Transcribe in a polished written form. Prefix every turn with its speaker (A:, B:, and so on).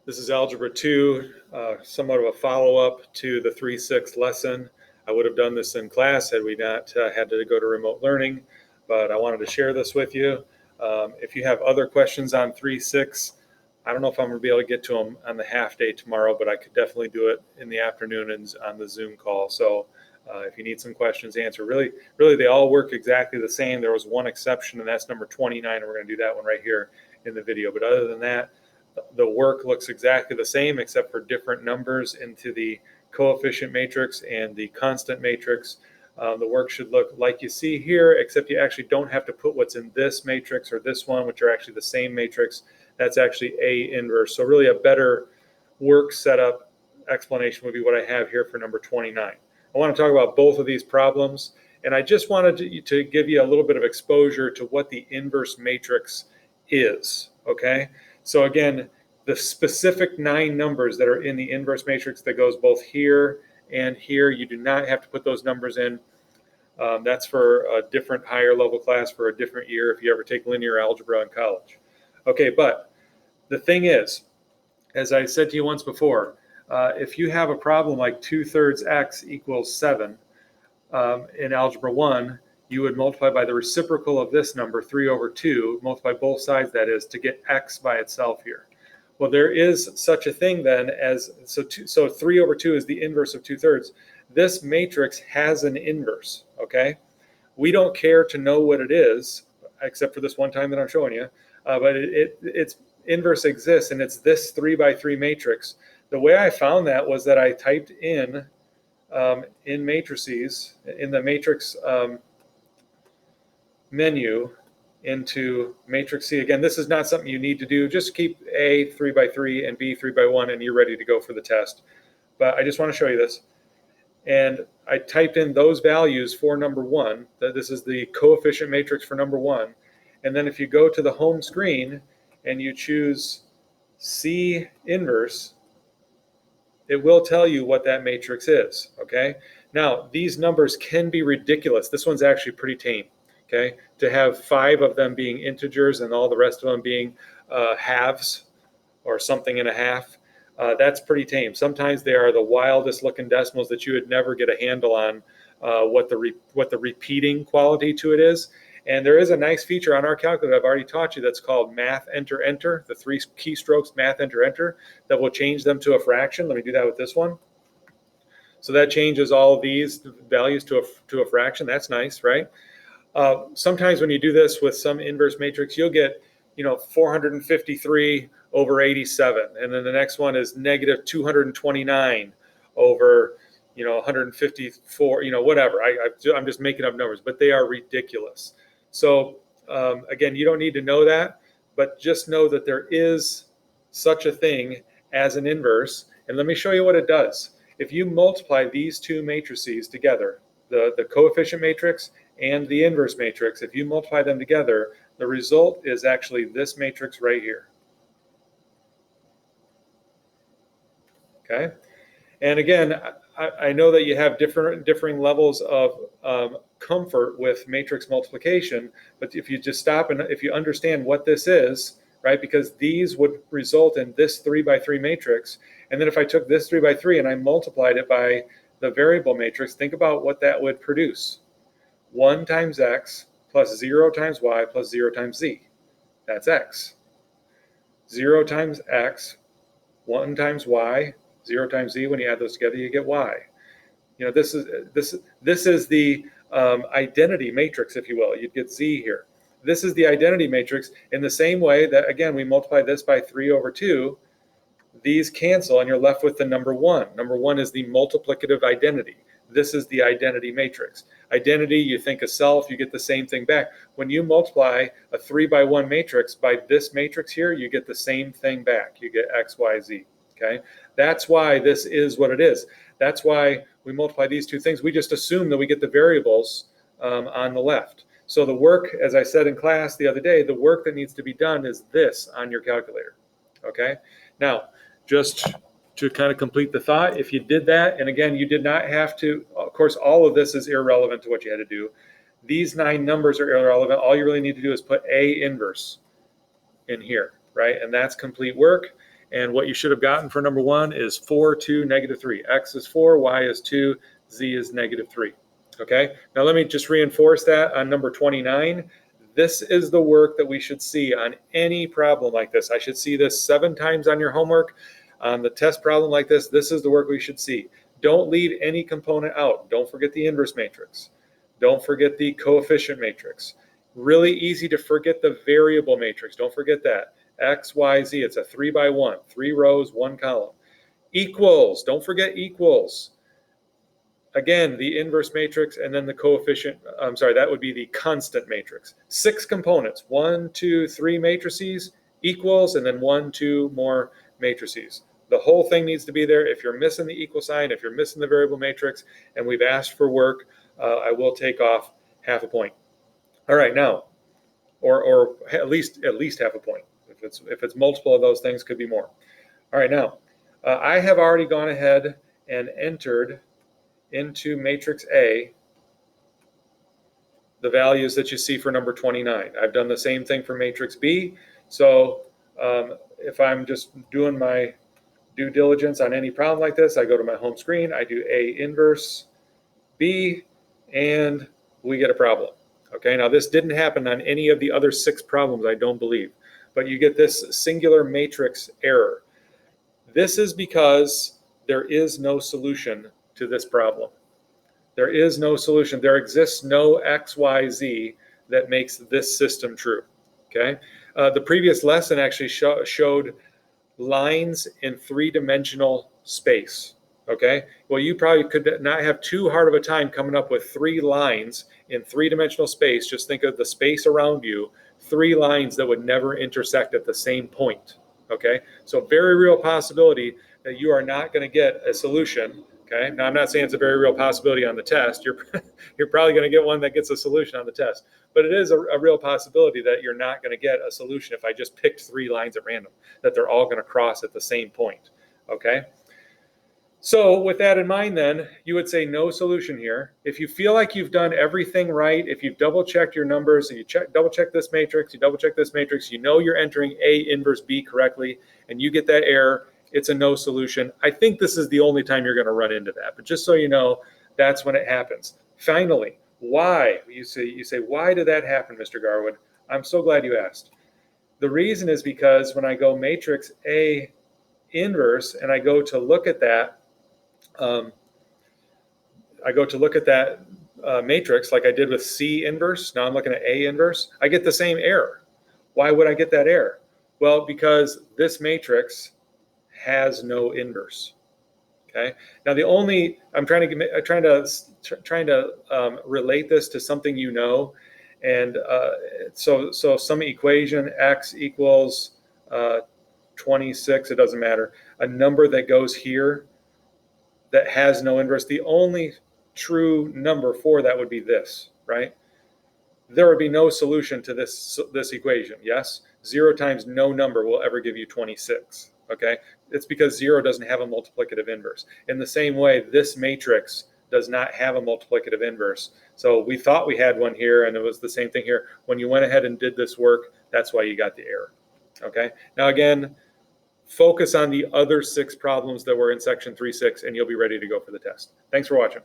A: This is Algebra 2, somewhat of a follow-up to the 3-6 lesson. I would have done this in class had we not had to go to remote learning, but I wanted to share this with you. If you have other questions on 3-6, I don't know if I'm going to be able to get to them on the half day tomorrow, but I could definitely do it in the afternoon and on the Zoom call. So if you need some questions answered, really they all work exactly the same. There was one exception, and that's number 29, and we're going to do that one right here in the video. But other than that, the work looks exactly the same except for different numbers into the coefficient matrix and the constant matrix. The work should look like you see here, except you actually don't have to put what's in this matrix or this one, which are actually the same matrix. That's actually A inverse. So really a better work setup explanation would be what I have here for number 29. I want to talk about both of these problems, and I just wanted to give you a little bit of exposure to what the inverse matrix is, okay? So again, the specific 9 numbers that are in the inverse matrix that goes both here and here, you do not have to put those numbers in. That's for a different higher level class for a different year if you ever take linear algebra in college. Okay, but the thing is, as I said to you once before, if you have a problem like 2/3 x equals 7 in Algebra 1, you would multiply by the reciprocal of this number, 3/2, multiply both sides, that is, to get x by itself here. Well, there is such a thing then as, so 3/2 is the inverse of 2/3. This matrix has an inverse, okay? We don't care to know what it is, except for this one time that I'm showing you, but its inverse exists, and it's this 3x3 matrix. The way I found that was that I typed in matrices, in the matrix menu, into matrix C. Again, this is not something you need to do. Just keep A 3x3 and B 3x1 and you're ready to go for the test. But I just want to show you this. And I typed in those values for number 1. This is the coefficient matrix for number 1. And then if you go to the home screen and you choose C inverse, it will tell you what that matrix is, okay? Now, these numbers can be ridiculous. This one's actually pretty tame. Okay, to have 5 of them being integers and all the rest of them being halves or something and a half, that's pretty tame. Sometimes they are the wildest looking decimals that you would never get a handle on what the repeating quality to it is. And there is a nice feature on our calculator I've already taught you that's called math enter enter, the 3 keystrokes math enter enter, that will change them to a fraction. Let me do that with this one. So that changes all of these values to a fraction. That's nice, right? Sometimes when you do this with some inverse matrix, you'll get, 453 over 87, and then the next one is negative 229 over, 154, whatever. I'm just making up numbers, but they are ridiculous. So again, you don't need to know that, but just know that there is such a thing as an inverse, and let me show you what it does. If you multiply these two matrices together, the coefficient matrix and the inverse matrix, if you multiply them together, the result is actually this matrix right here. Okay, and again, I know that you have differing levels of comfort with matrix multiplication, but if you just stop and if you understand what this is, right, because these would result in this 3x3 matrix, and then if I took this 3x3 and I multiplied it by the variable matrix, think about what that would produce. 1 times x plus 0 times y plus 0 times z. That's x. 0 times x, 1 times y, 0 times z. When you add those together, you get y. This is the identity matrix, if you will. You'd get z here. This is the identity matrix in the same way that, again, we multiply this by 3/2. These cancel, and you're left with the number 1. Number 1 is the multiplicative identity. This is the identity matrix. Identity, you think of self, you get the same thing back. When you multiply a 3x1 matrix by this matrix here, you get the same thing back. You get x, y, z. Okay? That's why this is what it is. That's why we multiply these two things. We just assume that we get the variables on the left. So the work, as I said in class the other day, the work that needs to be done is this on your calculator. Okay? Now, just to kind of complete the thought, if you did that, and again, you did not have to, of course, all of this is irrelevant to what you had to do. These 9 numbers are irrelevant. All you really need to do is put A inverse in here, right? And that's complete work. And what you should have gotten for number 1 is 4, 2, negative 3. X is 4, Y is 2, Z is negative 3. Okay, now let me just reinforce that on number 29. This is the work that we should see on any problem like this. I should see this 7 times on your homework. On the test problem like this is the work we should see. Don't leave any component out. Don't forget the inverse matrix. Don't forget the coefficient matrix. Really easy to forget the variable matrix. Don't forget that. X, Y, Z. It's a 3 by 1. 3 rows, 1 column. Equals. Don't forget equals. Again, the inverse matrix and then the coefficient. I'm sorry, that would be the constant matrix. 6 components. 1, 2, 3 matrices, equals, and then 1, 2 more matrices. The whole thing needs to be there. If you're missing the equal sign, if you're missing the variable matrix, and we've asked for work, I will take off half a point. All right, now, or at least half a point. If it's multiple of those things, could be more. All right, now, I have already gone ahead and entered into matrix A the values that you see for number 29. I've done the same thing for matrix B. So if I'm just doing my due diligence on any problem like this, I go to my home screen, I do A inverse B, and we get a problem. Okay, now this didn't happen on any of the other 6 problems, I don't believe, but you get this singular matrix error. This is because there is no solution to this problem. There is no solution. There exists no X, Y, Z that makes this system true. Okay, the previous lesson actually showed lines in 3-dimensional space. Okay, well, you probably could not have too hard of a time coming up with 3 lines in 3-dimensional space. Just think of the space around you, 3 lines that would never intersect at the same point. Okay, so very real possibility that you are not going to get a solution. Okay, now I'm not saying it's a very real possibility on the test. You're probably going to get one that gets a solution on the test, but it is a real possibility that you're not going to get a solution if I just picked 3 lines at random, that they're all going to cross at the same point. Okay, so with that in mind, then you would say no solution here. If you feel like you've done everything right, if you've double checked your numbers, and you double check this matrix, you double check this matrix, you know you're entering A inverse B correctly, and you get that error, it's a no solution. I think this is the only time you're going to run into that, but just so you know, that's when it happens. Finally, why? You say, why did that happen, Mr. Garwood? I'm so glad you asked. The reason is because when I go matrix A inverse and I go to look at that, matrix like I did with C inverse. Now I'm looking at A inverse. I get the same error. Why would I get that error? Well, because this matrix has no inverse. Okay. Now I'm trying to relate this to something you know, and so some equation x equals 26. It doesn't matter. A number that goes here that has no inverse. The only true number for that would be this, right? There would be no solution to this equation. Yes, 0 times no number will ever give you 26. Okay, it's because 0 doesn't have a multiplicative inverse. In the same way, this matrix does not have a multiplicative inverse. So we thought we had one here, and it was the same thing here. When you went ahead and did this work, that's why you got the error. Okay, now again, focus on the other 6 problems that were in section 3.6, and you'll be ready to go for the test. Thanks for watching.